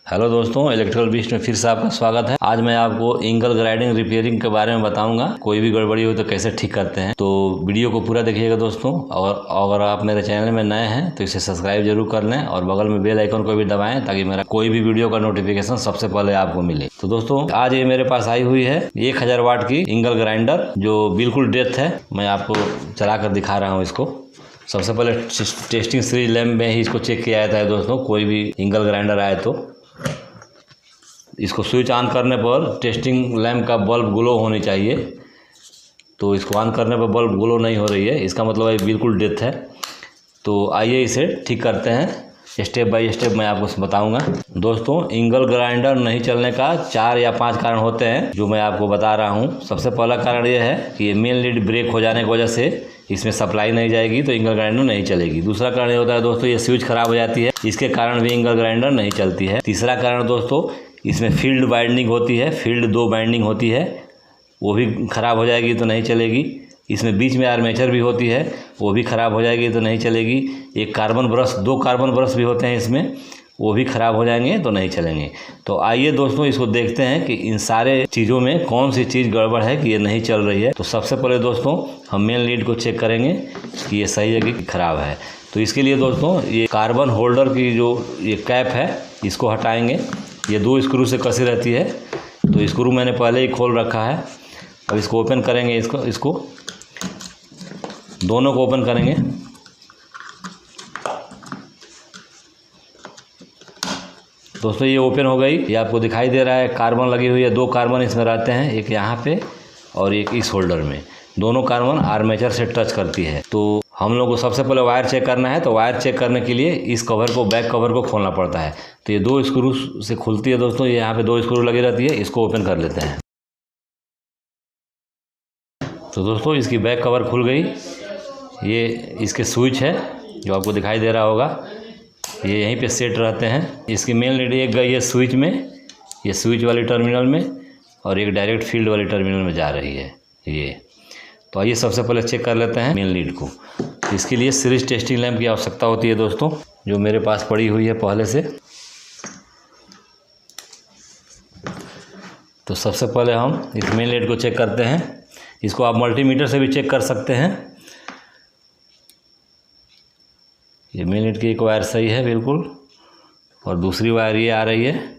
Hello दोस्तों, electrical beast में फिर से आपका स्वागत है। आज मैं आपको एंगल ग्राइंडिंग रिपेयरिंग के बारे में बताऊंगा। कोई भी गड़बड़ी हो तो कैसे ठीक करते हैं, तो वीडियो को पूरा देखिएगा दोस्तों। और अगर आप मेरे चैनल में नए हैं तो इसे सब्सक्राइब जरूर कर लें और बगल में बेल आइकन को भी दबाएं ताकि मेरा कोई भी वीडियो का नोटिफिकेशन सबसे पहले आपको मिले। तो दोस्तों, आज ये मेरे पास आई हुई है 1000 वाट की एंगल ग्राइंडर जो बिल्कुल डेथ है। मैं आपको चला कर दिखा रहा हूँ इसको। सबसे पहले टेस्टिंग सीरीज लैम्प में ही इसको चेक किया जाता है दोस्तों। कोई भी एंगल ग्राइंडर आए तो इसको स्विच ऑन करने पर टेस्टिंग लैम्प का बल्ब ग्लो होनी चाहिए। तो इसको ऑन करने पर बल्ब ग्लो नहीं हो रही है, इसका मतलब है बिल्कुल डेथ है। तो आइए इसे ठीक करते हैं, स्टेप बाय स्टेप मैं आपको बताऊंगा। दोस्तों, एंगल ग्राइंडर नहीं चलने का 4 या 5 कारण होते हैं जो मैं आपको बता रहा हूं। सबसे पहला कारण यह है कि ये मेन लीड ब्रेक हो जाने की वजह से इसमें सप्लाई नहीं जाएगी तो एंगल ग्राइंडर नहीं चलेगी। दूसरा कारण ये होता है दोस्तों, ये स्विच खराब हो जाती है, इसके कारण भी एंगल ग्राइंडर नहीं चलती है। तीसरा कारण दोस्तों, इसमें फील्ड बाइंडिंग होती है, फील्ड 2 बाइंडिंग होती है, वो भी ख़राब हो जाएगी तो नहीं चलेगी। इसमें बीच में आर्मेचर भी होती है, वो भी ख़राब हो जाएगी तो नहीं चलेगी। एक कार्बन ब्रश, 2 कार्बन ब्रश भी होते हैं इसमें, वो भी ख़राब हो जाएंगे तो नहीं चलेंगे। तो आइए दोस्तों, इसको देखते हैं कि इन सारे चीज़ों में कौन सी चीज़ गड़बड़ है कि ये नहीं चल रही है। तो सबसे पहले दोस्तों, हम मेन लीड को चेक करेंगे कि ये सही है कि ख़राब है। तो इसके लिए दोस्तों, ये कार्बन होल्डर की जो ये कैप है इसको हटाएँगे। ये 2 स्क्रू से कसी रहती है, तो स्क्रू मैंने पहले ही खोल रखा है। अब इसको ओपन करेंगे, इसको दोनों को ओपन करेंगे। दोस्तों, ये ओपन हो गई। ये आपको दिखाई दे रहा है कार्बन लगी हुई है, 2 कार्बन इसमें रहते हैं, एक यहाँ पे और एक इस होल्डर में। दोनों कार्बन आर्मेचर से टच करती है। तो हम लोग को सबसे पहले वायर चेक करना है। तो वायर चेक करने के लिए इस कवर को, बैक कवर को खोलना पड़ता है। तो ये 2 स्क्रू से खुलती है दोस्तों। ये यहाँ पे 2 स्क्रू लगी रहती है, इसको ओपन कर लेते हैं। तो दोस्तों, इसकी बैक कवर खुल गई। ये इसके स्विच है जो आपको दिखाई दे रहा होगा, ये यहीं पे सेट रहते हैं। इसकी मेन लीड एक गई है स्विच में, ये स्विच वाली टर्मिनल में, और एक डायरेक्ट फील्ड वाली टर्मिनल में जा रही है ये। तो आइए सबसे पहले चेक कर लेते हैं मेन लीड को। इसके लिए सीरीज टेस्टिंग लैम्प की आवश्यकता होती है दोस्तों, जो मेरे पास पड़ी हुई है पहले से। तो सबसे पहले हम इस मेन लीड को चेक करते हैं। इसको आप मल्टीमीटर से भी चेक कर सकते हैं। ये मेन लीड की एक वायर सही है बिल्कुल, और दूसरी वायर ये आ रही है।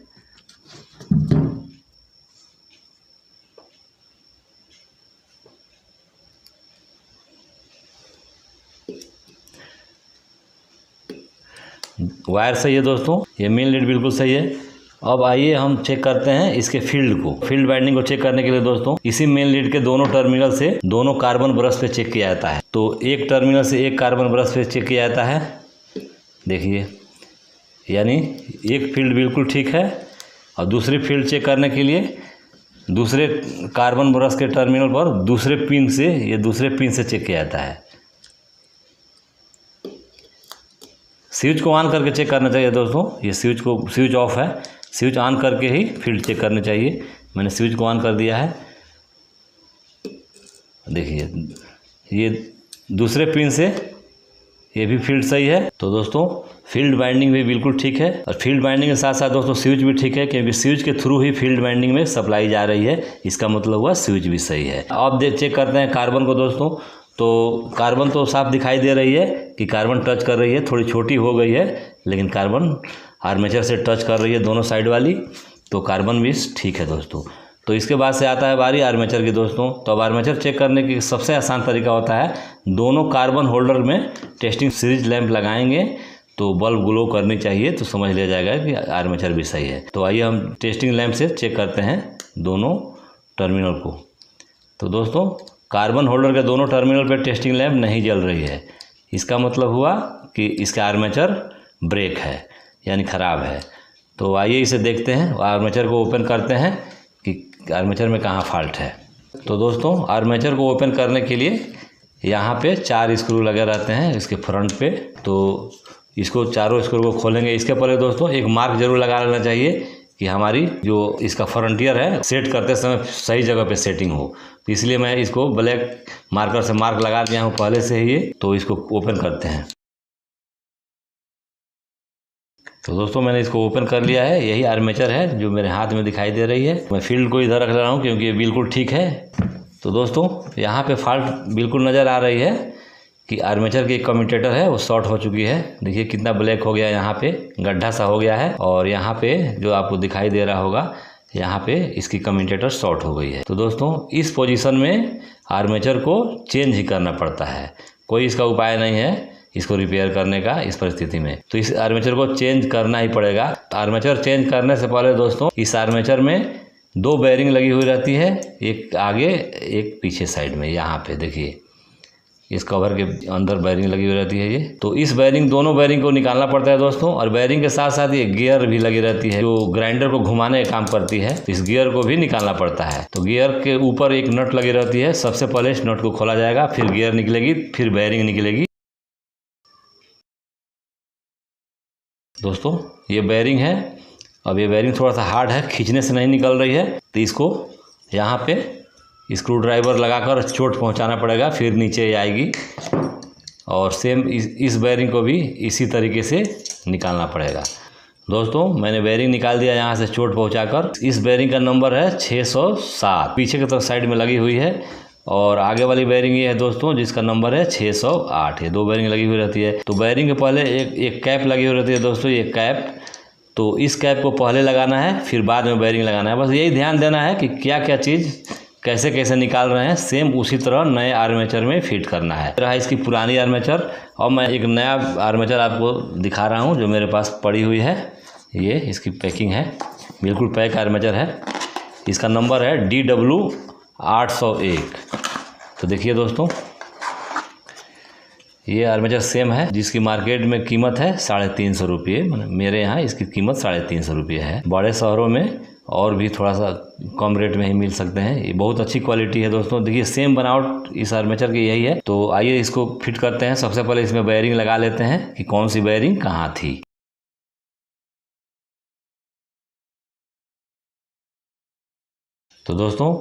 वायर सही है दोस्तों, ये मेन लीड बिल्कुल सही है। अब आइए हम चेक करते हैं इसके फील्ड को। फील्ड बाइंडिंग को चेक करने के लिए दोस्तों, इसी मेन लीड के दोनों टर्मिनल से दोनों कार्बन ब्रश पे चेक किया जाता है। तो एक टर्मिनल से एक कार्बन ब्रश पे चेक किया जाता है, देखिए, यानी एक फील्ड बिल्कुल ठीक है। और दूसरी फील्ड चेक करने के लिए दूसरे कार्बन ब्रश के टर्मिनल पर दूसरे पिन से, ये दूसरे पिन से चेक किया जाता है। स्विच को ऑन करके चेक करना चाहिए दोस्तों। ये स्विच ऑफ है, स्विच ऑन करके ही फील्ड चेक करनी चाहिए। मैंने स्विच को ऑन कर दिया है, देखिए ये दूसरे पिन से ये भी फील्ड सही है। तो दोस्तों, फील्ड बाइंडिंग भी बिल्कुल ठीक है, और फील्ड बाइंडिंग के साथ साथ दोस्तों स्विच भी ठीक है, क्योंकि स्विच के थ्रू ही फील्ड बाइंडिंग में सप्लाई जा रही है। इसका मतलब हुआ स्विच भी सही है। अब चेक करते हैं कार्बन को दोस्तों। तो कार्बन तो साफ दिखाई दे रही है कि कार्बन टच कर रही है, थोड़ी छोटी हो गई है, लेकिन कार्बन आर्मेचर से टच कर रही है दोनों साइड वाली। तो कार्बन भी ठीक है दोस्तों। तो इसके बाद से आता है बारी आर्मेचर की दोस्तों। तो अब आर्मेचर चेक करने की सबसे आसान तरीका होता है, दोनों कार्बन होल्डर में टेस्टिंग सीरीज लैंप लगाएंगे तो बल्ब ग्लो करनी चाहिए, तो समझ लिया जाएगा कि आर्मेचर भी सही है। तो आइए हम टेस्टिंग लैंप से चेक करते हैं दोनों टर्मिनल को। तो दोस्तों, कार्बन होल्डर के दोनों टर्मिनल पर टेस्टिंग लैंप नहीं जल रही है, इसका मतलब हुआ कि इसका आर्मेचर ब्रेक है, यानी ख़राब है। तो आइए इसे देखते हैं, आर्मेचर को ओपन करते हैं कि आर्मेचर में कहाँ फॉल्ट है। तो दोस्तों, आर्मेचर को ओपन करने के लिए यहाँ पे 4 स्क्रू लगे रहते हैं इसके फ्रंट पे। तो इसको चारों स्क्रू को खोलेंगे। इसके पहले दोस्तों एक मार्क जरूर लगा लेना चाहिए कि हमारी जो इसका फ्रंटियर है सेट करते समय सही जगह पे सेटिंग हो। तो इसलिए मैं इसको ब्लैक मार्कर से मार्क लगा दिया हूँ पहले से ही। तो इसको ओपन करते हैं। तो दोस्तों मैंने इसको ओपन कर लिया है। यही आर्मेचर है जो मेरे हाथ में दिखाई दे रही है। मैं फील्ड को इधर रख रहा हूँ क्योंकि ये बिल्कुल ठीक है। तो दोस्तों यहाँ पे फॉल्ट बिल्कुल नज़र आ रही है कि आर्मेचर की एक कम्यूटेटर है वो शॉर्ट हो चुकी है। देखिए कितना ब्लैक हो गया, यहाँ पे गड्ढा सा हो गया है और यहाँ पे जो आपको दिखाई दे रहा होगा यहाँ पे इसकी कम्यूटेटर शॉर्ट हो गई है। तो दोस्तों इस पोजीशन में आर्मेचर को चेंज ही करना पड़ता है, कोई इसका उपाय नहीं है इसको रिपेयर करने का इस परिस्थिति में। तो इस आर्मेचर को चेंज करना ही पड़ेगा। तो आर्मेचर चेंज करने से पहले दोस्तों इस आर्मेचर में 2 बेयरिंग लगी हुई रहती है, एक आगे एक पीछे साइड में। यहाँ पे देखिए इस कवर के अंदर बेयरिंग लगी हुई रहती है ये। तो इस बेयरिंग, दोनों बेयरिंग को निकालना पड़ता है दोस्तों। और बेयरिंग के साथ साथ ये गियर भी लगी रहती है जो ग्राइंडर को घुमाने का काम करती है। तो इस गियर को भी निकालना पड़ता है। तो गियर के ऊपर एक नट लगी रहती है। सबसे पहले इस नट को खोला जाएगा, फिर गियर निकलेगी, फिर बेयरिंग निकलेगी। दोस्तों ये बेयरिंग है। अब ये बेयरिंग थोड़ा सा हार्ड है, खींचने से नहीं निकल रही है। तो इसको यहाँ पे स्क्रू ड्राइवर लगाकर चोट पहुँचाना पड़ेगा, फिर नीचे आएगी। और सेम इस बेयरिंग को भी इसी तरीके से निकालना पड़ेगा। दोस्तों मैंने बेयरिंग निकाल दिया यहाँ से चोट पहुँचाकर। इस बेयरिंग का नंबर है 607, पीछे की तरफ साइड में लगी हुई है। और आगे वाली बेयरिंग ये है दोस्तों जिसका नंबर है 608। ये 2 बेयरिंग लगी हुई रहती है। तो बेयरिंग के पहले एक कैप लगी हुई रहती है दोस्तों, ये कैप। तो इस कैप को पहले लगाना है, फिर बाद में बेयरिंग लगाना है। बस यही ध्यान देना है कि क्या क्या चीज़ कैसे कैसे निकाल रहे हैं, सेम उसी तरह नए आर्मेचर में फिट करना है। रहा इसकी पुरानी आर्मेचर, और मैं एक नया आर्मेचर आपको दिखा रहा हूँ जो मेरे पास पड़ी हुई है। ये इसकी पैकिंग है, बिल्कुल पैक आर्मेचर है। इसका नंबर है DW801। तो देखिए दोस्तों ये आर्मेचर सेम है जिसकी मार्केट में कीमत है 350 रुपये। मेरे यहाँ इसकी कीमत 350 रुपये है। बड़े शहरों में और भी थोड़ा सा कम रेट में ही मिल सकते हैं। ये बहुत अच्छी क्वालिटी है दोस्तों। देखिए सेम बनावट इस आर्मेचर की यही है। तो आइए इसको फिट करते हैं। सबसे पहले इसमें बेयरिंग लगा लेते हैं कि कौन सी बेयरिंग कहाँ थी। तो दोस्तों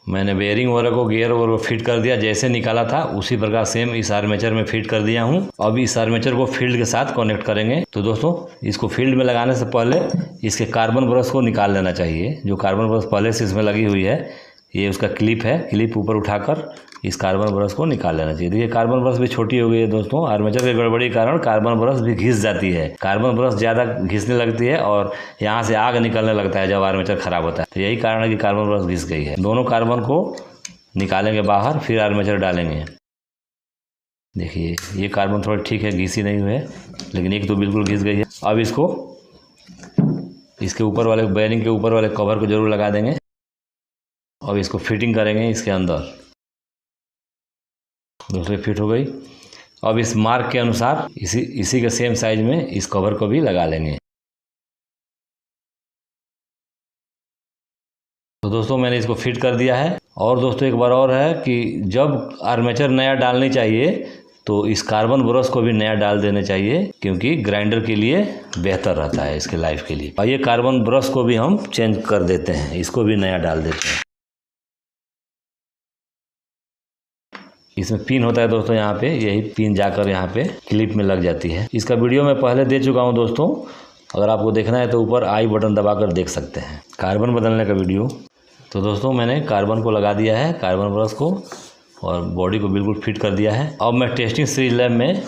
मैंने बेयरिंग वगैरह को, गियर वगैरह को फिट कर दिया। जैसे निकाला था उसी प्रकार सेम इस आर्मेचर में फिट कर दिया हूँ। अब इस आर्मेचर को फील्ड के साथ कनेक्ट करेंगे। तो दोस्तों इसको फील्ड में लगाने से पहले इसके कार्बन ब्रश को निकाल लेना चाहिए। जो कार्बन ब्रश पहले से इसमें लगी हुई है, ये उसका क्लिप है। क्लिप ऊपर उठाकर इस कार्बन ब्रश को निकाल लेना चाहिए। देखिए कार्बन ब्रश भी छोटी हो गई है दोस्तों। आर्मेचर के गड़बड़ी के कारण कार्बन ब्रश भी घिस जाती है। कार्बन ब्रश ज़्यादा घिसने लगती है और यहाँ से आग निकलने लगता है जब आर्मेचर खराब होता है। तो यही कारण है कि कार्बन ब्रश घिस गई है। दोनों कार्बन को निकालेंगे बाहर, फिर आर्मेचर डालेंगे। देखिए ये कार्बन थोड़ा ठीक है, घिसी नहीं हुई है, लेकिन एक तो बिल्कुल घिस गई है। अब इसको इसके ऊपर वाले बेयरिंग के ऊपर वाले कवर को जरूर लगा देंगे। अब इसको फिटिंग करेंगे इसके अंदर। दूसरी फिट हो गई। अब इस मार्क के अनुसार इसी के सेम साइज में इस कवर को भी लगा लेंगे। तो दोस्तों मैंने इसको फिट कर दिया है। और दोस्तों एक बार और है कि जब आर्मेचर नया डालनी चाहिए तो इस कार्बन ब्रश को भी नया डाल देना चाहिए, क्योंकि ग्राइंडर के लिए बेहतर रहता है इसके लाइफ के लिए। और ये कार्बन ब्रश को भी हम चेंज कर देते हैं, इसको भी नया डाल देते हैं। इसमें पिन होता है दोस्तों, यहाँ पे यही पिन जाकर यहाँ पे क्लिप में लग जाती है। इसका वीडियो मैं पहले दे चुका हूँ दोस्तों, अगर आपको देखना है तो ऊपर आई बटन दबाकर देख सकते हैं, कार्बन बदलने का वीडियो। तो दोस्तों मैंने कार्बन को लगा दिया है, कार्बन ब्रश को, और बॉडी को बिल्कुल फिट कर दिया है। अब मैं टेस्टिंग सीरीज लैब में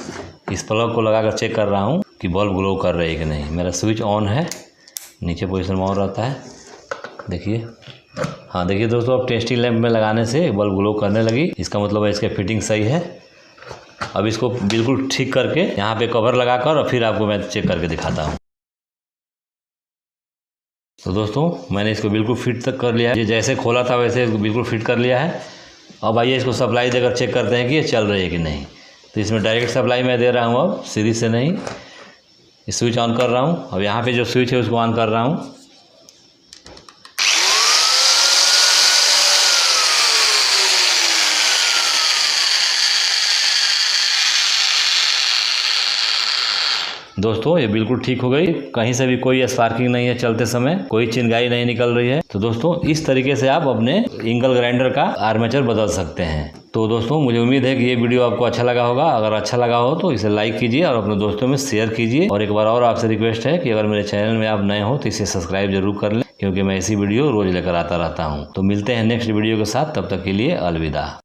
इस प्लग को लगाकर चेक कर रहा हूँ कि बल्ब ग्लो कर रही है कि नहीं। मेरा स्विच ऑन है, नीचे पोजीशन में ऑन रहता है। देखिए, हाँ देखिए दोस्तों, अब टेस्टिंग लैंप में लगाने से बल्ब ग्लो करने लगी। इसका मतलब है इसका फिटिंग सही है। अब इसको बिल्कुल ठीक करके यहाँ पे कवर लगाकर और फिर आपको मैं चेक करके दिखाता हूँ। तो दोस्तों मैंने इसको बिल्कुल फिट तक कर लिया है। ये जैसे खोला था वैसे इसको बिल्कुल फिट कर लिया है। अब आइए इसको सप्लाई देकर चेक करते हैं कि ये चल रही है कि नहीं। तो इसमें डायरेक्ट सप्लाई मैं दे रहा हूँ, अब सीरीज से नहीं। स्विच ऑन कर रहा हूँ। अब यहाँ पे जो स्विच है उसको ऑन कर रहा हूँ। दोस्तों ये बिल्कुल ठीक हो गई, कहीं से भी कोई स्पार्किंग नहीं है, चलते समय कोई चिंगारी नहीं निकल रही है। तो दोस्तों इस तरीके से आप अपने इंगल ग्राइंडर का आर्मेचर बदल सकते हैं। तो दोस्तों मुझे उम्मीद है कि ये वीडियो आपको अच्छा लगा होगा। अगर अच्छा लगा हो तो इसे लाइक कीजिए और अपने दोस्तों में शेयर कीजिए। और एक बार और आपसे रिक्वेस्ट है कि अगर मेरे चैनल में आप नए हो तो इसे सब्सक्राइब जरूर कर लें, क्योंकि मैं ऐसी वीडियो रोज लेकर आता रहता हूँ। तो मिलते हैं नेक्स्ट वीडियो के साथ, तब तक के लिए अलविदा।